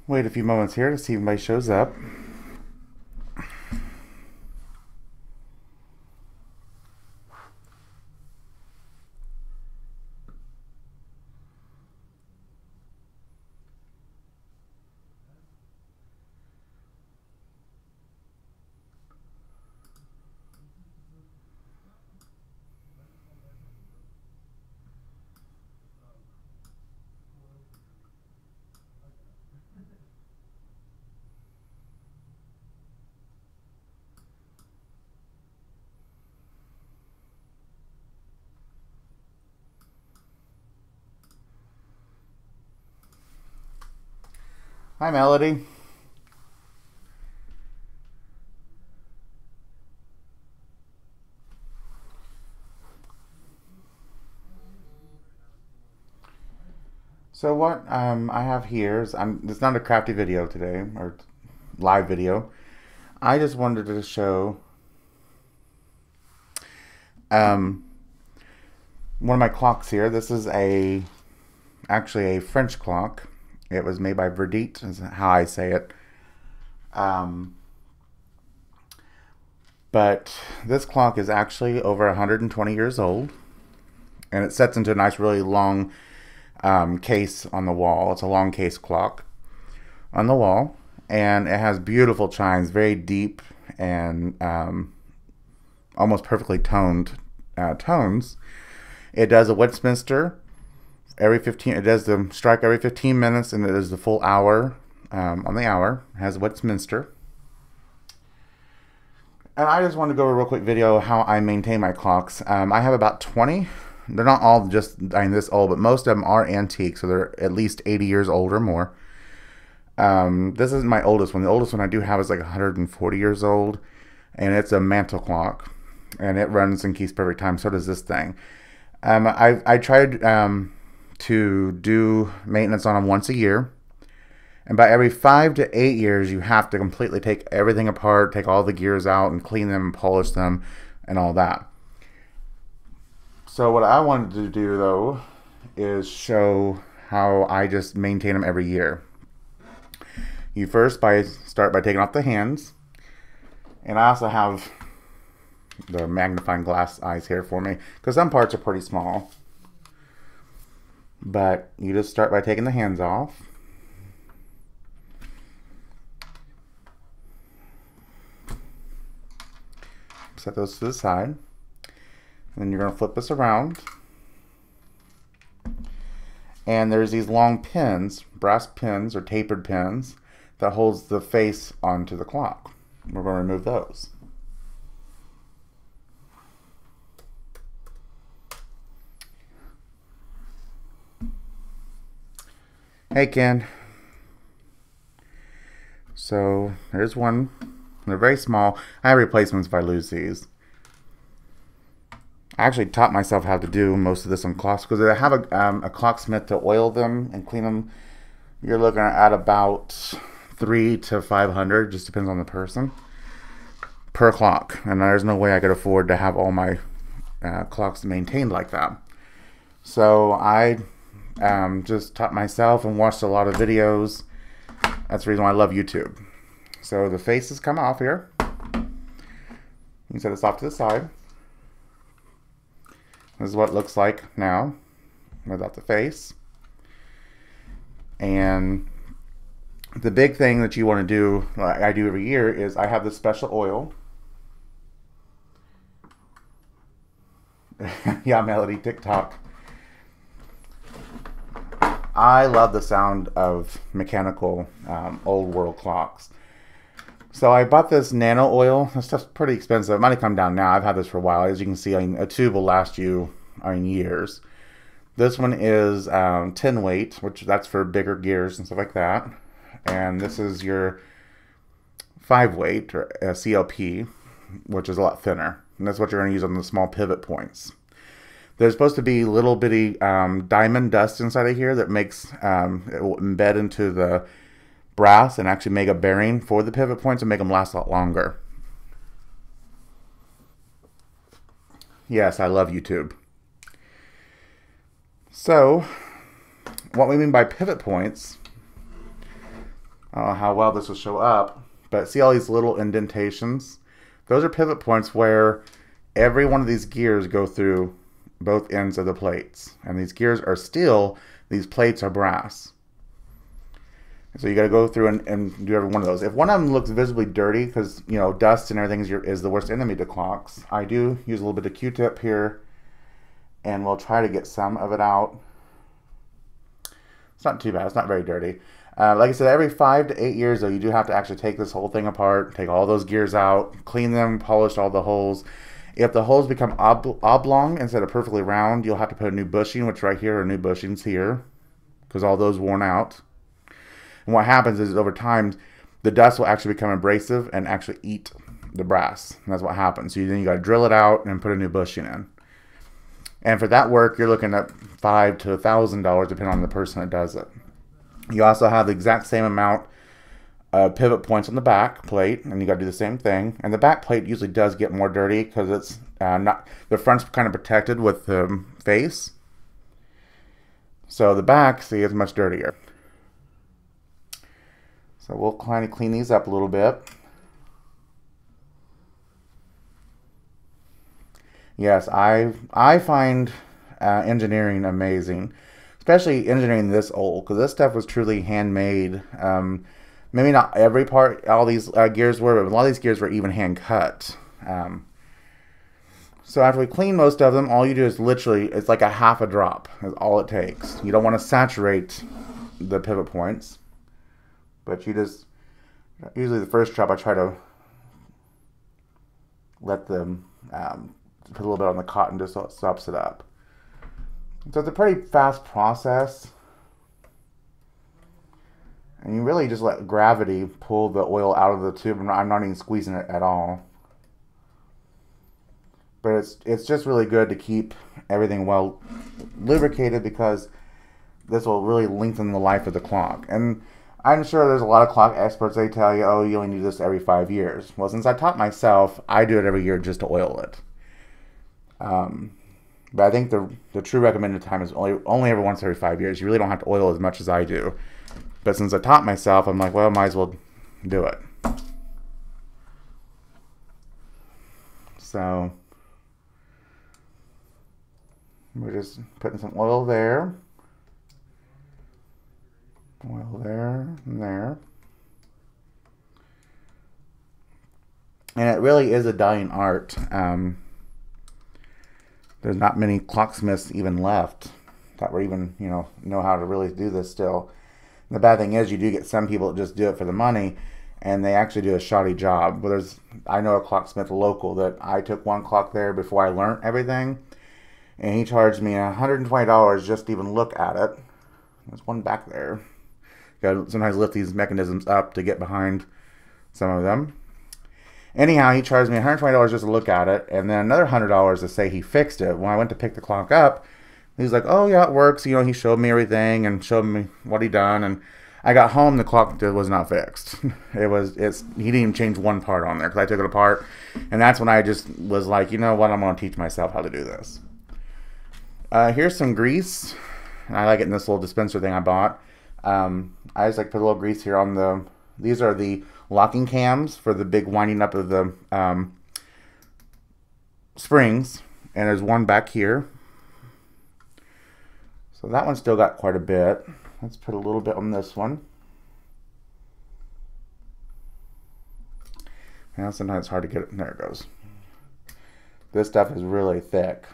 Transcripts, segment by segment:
Wait a few moments here to see if anybody shows up. Hi, Melody. So what I have here is it's not a crafty video today or live video. I just wanted to show um, one of my clocks here. This is actually a French clock. It was made by Verdite, is how I say it. But this clock is actually over 120 years old, and it sets into a nice, really long case on the wall. It's a long case clock on the wall, and it has beautiful chimes, very deep and almost perfectly toned tones. It does a Westminster every 15. It does the strike every 15 minutes, and it does the full hour on the hour. It has Westminster. And I just wanted to go over a real quick video how I maintain my clocks. I have about 20. They're not all just this old, but most of them are antique, so they're at least 80 years old or more. This isn't my oldest one. The oldest one I do have is like 140 years old, and it's a mantle clock, and it runs and keeps perfect time. So does this thing. I tried to do maintenance on them once a year, and by every 5 to 8 years you have to completely take everything apart, take all the gears out and clean them and polish them and all that. So what I wanted to do though is show how I just maintain them every year. You first start by taking off the hands, and I also have the magnifying glass eyes here for me because some parts are pretty small. But you just start by taking the hands off. Set those to the side. And then you're going to flip this around. And there's these long pins, brass pins or tapered pins, that holds the face onto the clock. We're going to remove those. Hey Ken. So there's one. They're very small. I have replacements if I lose these. I actually taught myself how to do most of this on clocks because I have a clocksmith to oil them and clean them. You're looking at about 300 to 500, just depends on the person, per clock. And there's no way I could afford to have all my clocks maintained like that. So I just taught myself and watched a lot of videos. That's the reason why I love YouTube. So the faces come off here. You can set this off to the side. This is what it looks like now without the face. And the big thing that you want to do, like I do every year, is I have this special oil. Yeah, Melody, TikTok. I love the sound of mechanical old world clocks. So I bought this nano oil. This stuff's pretty expensive. It might have come down now. I've had this for a while. As you can see, a tube will last you years. This one is 10 weight, which that's for bigger gears and stuff like that. And this is your 5 weight, or CLP, which is a lot thinner. And that's what you're going to use on the small pivot points. There's supposed to be little bitty diamond dust inside of here that makes it will embed into the brass and actually make a bearing for the pivot points and make them last a lot longer. Yes, I love YouTube. So, what we mean by pivot points I don't know how well this will show up, but see all these little indentations? Those are pivot points where every one of these gears go through both ends of the plates. And these gears are steel, these plates are brass. So you got to go through and do every one of those. If one of them looks visibly dirty, because you know dust and everything is the worst enemy to clocks, I do use a little bit of Q-tip here, and we'll try to get some of it out. It's not too bad. It's not very dirty. Like I said, every 5 to 8 years, though, you do have to actually take this whole thing apart, take all those gears out, clean them, polish all the holes. If the holes become oblong instead of perfectly round, you'll have to put a new bushing, which right here are new bushings here, because all those worn out. And what happens is over time, the dust will actually become abrasive and actually eat the brass. And that's what happens. So then you got to drill it out and put a new bushing in. And for that work, you're looking at $500 to $1,000, depending on the person that does it. You also have the exact same amount of pivot points on the back plate, and you got to do the same thing. And the back plate usually does get more dirty because it's not, the front's kind of protected with the face. So the back, see, is much dirtier. So we'll kind of clean these up a little bit. Yes, I find engineering amazing. Especially engineering this old, because this stuff was truly handmade. Maybe not every part, all these gears were, but a lot of these gears were even hand cut. So after we clean most of them, all you do is literally, it's like a half a drop is all it takes. You don't want to saturate the pivot points, but you just, usually the first drop I try to let them put a little bit on the cotton just so it sops it up. So it's a pretty fast process. And you really just let gravity pull the oil out of the tube. I'm not even squeezing it at all. But it's just really good to keep everything well lubricated, because this will really lengthen the life of the clock. And I'm sure there's a lot of clock experts, they tell you, oh, you only do this every 5 years. Well, since I taught myself, I do it every year just to oil it. But I think the true recommended time is only every once every 5 years. You really don't have to oil as much as I do. But since I taught myself, I'm like, well, I might as well do it. So we're just putting some oil there. Oil there and there. And it really is a dying art. There's not many clocksmiths even left that were even, know how to really do this still. And the bad thing is you do get some people that just do it for the money, and they actually do a shoddy job. But I know a clocksmith local that I took one clock there before I learned everything, and he charged me $120 just to even look at it. There's one back there. You gotta sometimes lift these mechanisms up to get behind some of them. Anyhow, he charged me $120 just to look at it, and then another $100 to say he fixed it. When I went to pick the clock up, he's like, oh yeah, it works. He showed me everything and showed me what he done. And I got home, the clock was not fixed. He didn't even change one part on there because I took it apart. And that's when I just was like, you know what, I'm going to teach myself how to do this. Here's some grease. I like it in this little dispenser thing I bought. I just like put a little grease here on these are the locking cams for the big winding up of the springs, and there's one back here. So that one still got quite a bit. Let's put a little bit on this one. Now sometimes it's hard to get it. There it goes. This stuff is really thick.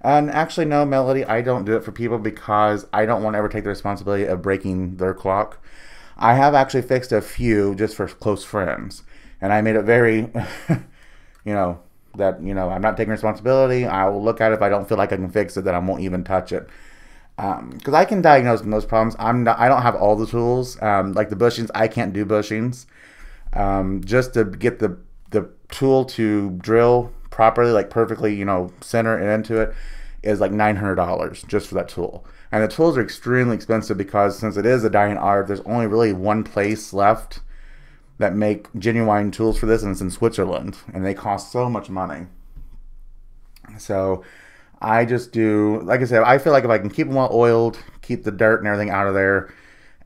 And actually, no, Melody, I don't do it for people because I don't want to ever take the responsibility of breaking their clock. I have actually fixed a few just for close friends. And I made it very, that, I'm not taking responsibility. I will look at it. If I don't feel like I can fix it, then I won't even touch it. Because I can diagnose those problems. I don't have all the tools. Like the bushings, I can't do bushings. Just to get the tool to drill properly, like perfectly, center it into it, is like $900 just for that tool. And the tools are extremely expensive because since it is a dying art, there's only really one place left that make genuine tools for this, and it's in Switzerland, and they cost so much money. So I just do, like I said, I feel like if I can keep them well oiled, keep the dirt and everything out of there,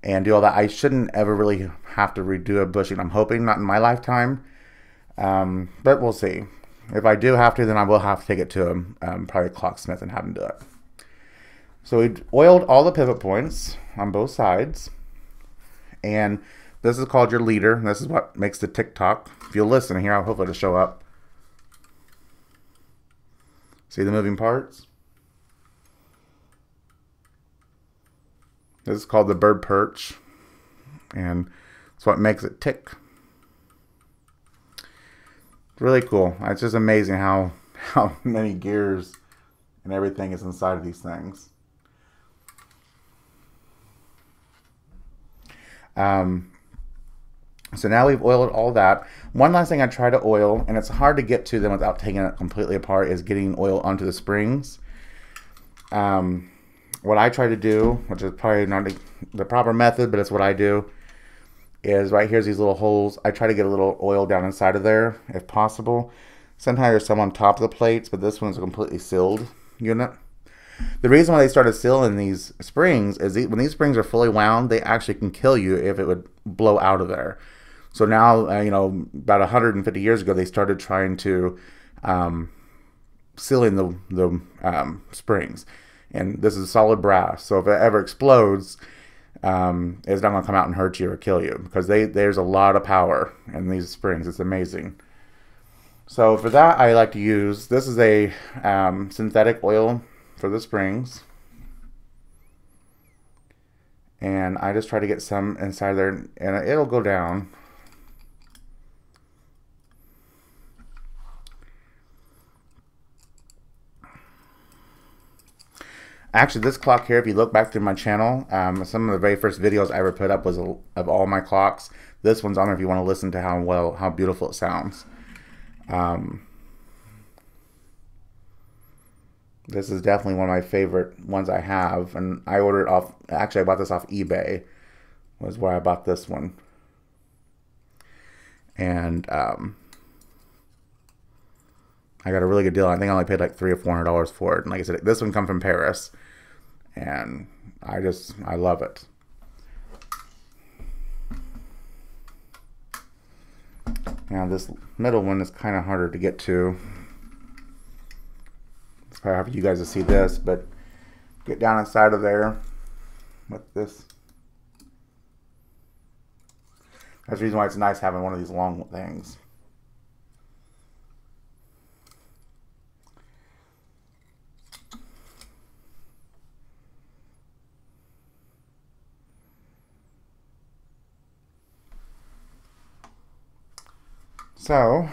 and do all that, I shouldn't ever really have to redo a bushing. I'm hoping not in my lifetime, but we'll see. If I do have to, then I will have to take it to probably a clocksmith and have him do it. So we oiled all the pivot points on both sides, and this is called your leader. This is what makes the tick-tock. If you'll listen here, I'll hopefully it'll show up. See the moving parts? This is called the bird perch, and it's what makes it tick. It's really cool. It's just amazing how many gears and everything is inside of these things. So now we've oiled all that. One last thing I try to oil, and it's hard to get to them without taking it completely apart, is getting oil onto the springs. What I try to do, which is probably not the proper method, but it's what I do, is right here's these little holes. I try to get a little oil down inside of there if possible. Sometimes there's some on top of the plates, but this one's a completely sealed unit. The reason why they started sealing these springs is when these springs are fully wound, they actually can kill you if it would blow out of there. So now, you know, about 150 years ago, they started trying to sealing the springs. And this is solid brass, so if it ever explodes, it's not going to come out and hurt you or kill you, because there's a lot of power in these springs. It's amazing. So for that, I like to use, this is a synthetic oil for the springs, and I just try to get some inside there, and it'll go down. Actually, this clock here, if you look back through my channel, some of the very first videos I ever put up was of all my clocks. This one's on there if you want to listen to how beautiful it sounds. This is definitely one of my favorite ones I have, and I ordered it off, actually I bought this off eBay, was where I bought this one. And I got a really good deal. I think I only paid like $300 or $400 for it. And like I said, this one comes from Paris, and I love it. Now this middle one is kind of harder to get to. It's probably hard for you guys to see this, but get down inside of there with this. That's the reason why it's nice having one of these long things. So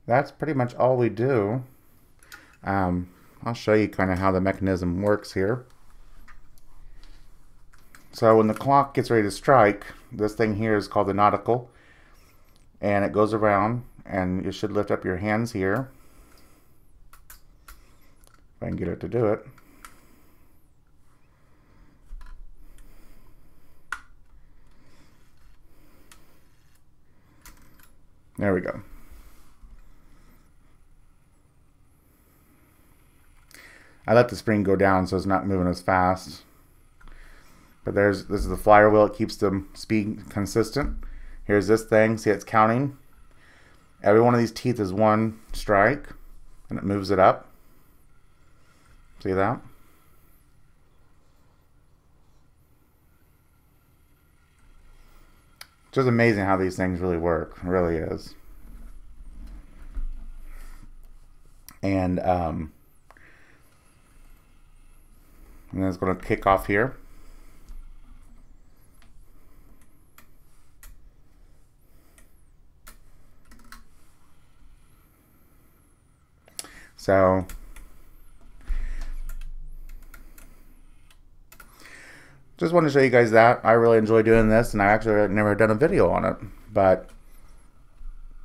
that's pretty much all we do. I'll show you kind of how the mechanism works here. So when the clock gets ready to strike, this thing here is called the nautical, and it goes around, and you should lift up your hands here. If I can get it to do it. There we go. I let the spring go down so it's not moving as fast. But this is the flyer wheel. It keeps the speed consistent. Here's this thing. See, it's counting. Every one of these teeth is one strike, and it moves it up. See that? It's just amazing how these things really work. It really is. And then it's going to kick off here. So just wanted to show you guys that. I really enjoy doing this, and I actually have never done a video on it. But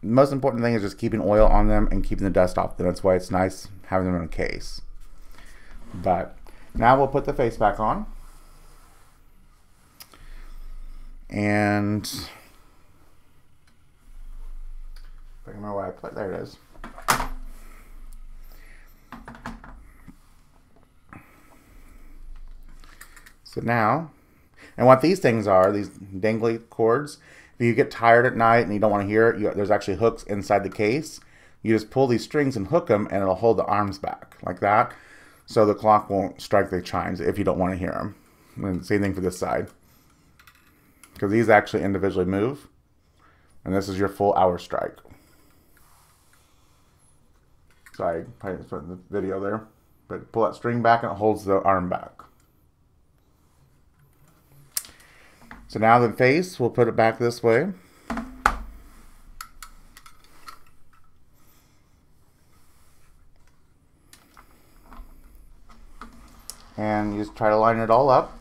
the most important thing is just keeping oil on them and keeping the dust off them. That's why it's nice having them in a case. But now we'll put the face back on. And I remember where I put, there it is. So now, and what these things are, these dangly cords, if you get tired at night and you don't want to hear it, there's actually hooks inside the case. You just pull these strings and hook them, and it'll hold the arms back like that, so the clock won't strike the chimes if you don't want to hear them. And same thing for this side, because these actually individually move, and this is your full hour strike. Sorry, I just put in the video there, but pull that string back and it holds the arm back. So now the face, we'll put it back this way. And you just try to line it all up.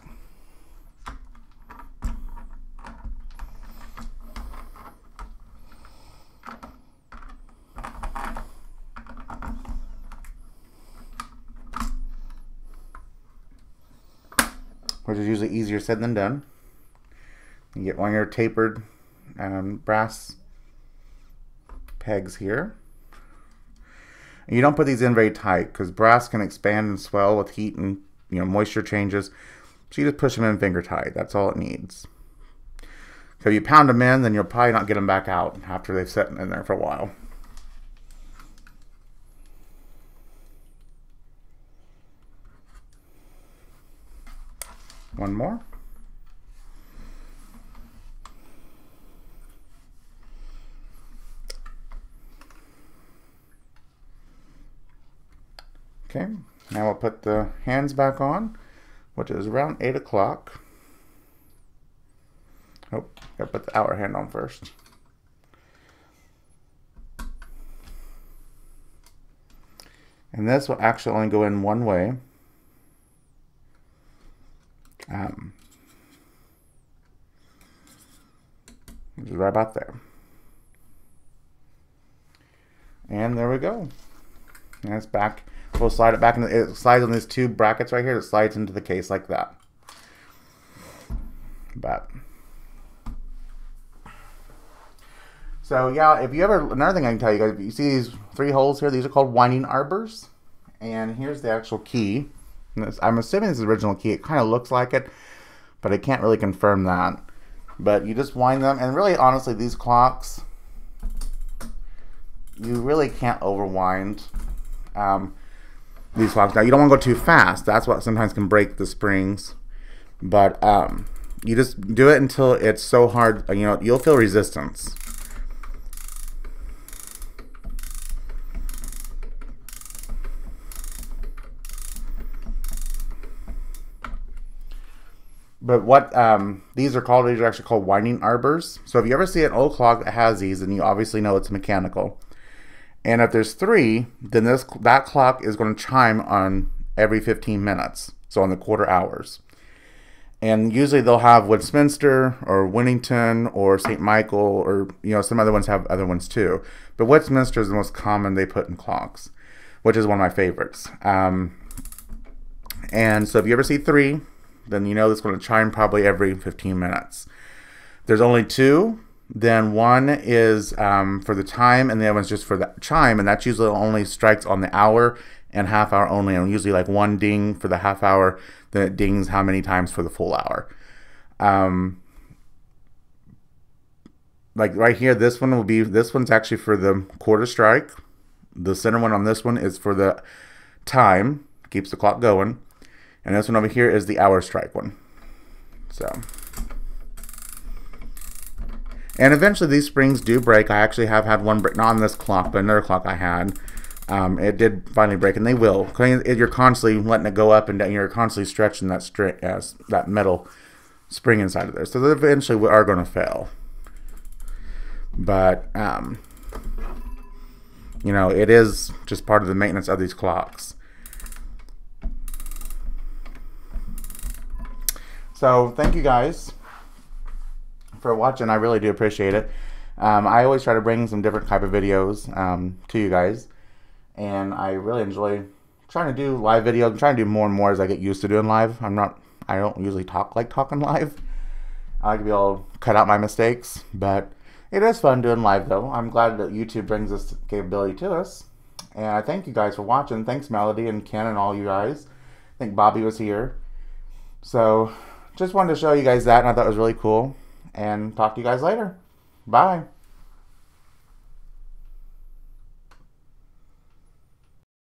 Which is usually easier said than done. You get one of your tapered brass pegs here. And you don't put these in very tight because brass can expand and swell with heat and moisture changes. So you just push them in finger tight. That's all it needs. So if you pound them in, then you'll probably not get them back out after they've sat in there for a while. One more. Okay, now we'll put the hands back on, which is around 8 o'clock. Oh, gotta put the hour hand on first. And this will actually only go in one way. Which is right about there. And there we go. And it's back. We'll slide it back into it. Slides on these two brackets right here. It slides into the case like that. But so yeah, if you ever, another thing I can tell you guys, if you see these 3 holes here, these are called winding arbors. And here's the actual key. I'm assuming this is the original key. It kind of looks like it, but I can't really confirm that. But you just wind them, and really, honestly, these clocks, you really can't overwind these clocks. Now, you don't want to go too fast. That's what sometimes can break the springs. But you just do it until it's so hard, you'll feel resistance. But what these are actually called winding arbors. So if you ever see an old clock that has these, then you obviously know it's mechanical. And if there's 3, then that clock is going to chime on every 15 minutes, so on the quarter hours. And usually they'll have Westminster or Winnington or St. Michael, or some other ones have other ones too. But Westminster is the most common they put in clocks, which is one of my favorites. And so if you ever see 3, then you know it's going to chime probably every 15 minutes. There's only 2, then one is for the time, and the other one's just for the chime, and that's usually only strikes on the hour and half hour only, and usually like 1 ding for the half hour, then it dings how many times for the full hour. Like right here, this one's actually for the quarter strike. The center one on this one is for the time, keeps the clock going. And this one over here is the hour strike one. So, and eventually these springs do break. I actually have had one break, not on this clock, but another clock I had. It did finally break, and they will. You're constantly letting it go up and down. You're constantly stretching that metal spring inside of there. So they eventually are going to fail. But, it is just part of the maintenance of these clocks. So thank you guys for watching. I really do appreciate it. I always try to bring some different type of videos to you guys, and I really enjoy trying to do live videos. I'm trying to do more and more as I get used to doing live. I don't usually talking live. I like to be able to cut out my mistakes, but it is fun doing live though. I'm glad that YouTube brings this capability to us, and I thank you guys for watching. Thanks Melody and Ken and all you guys. I think Bobby was here. So just wanted to show you guys that, and I thought it was really cool. And talk to you guys later. Bye.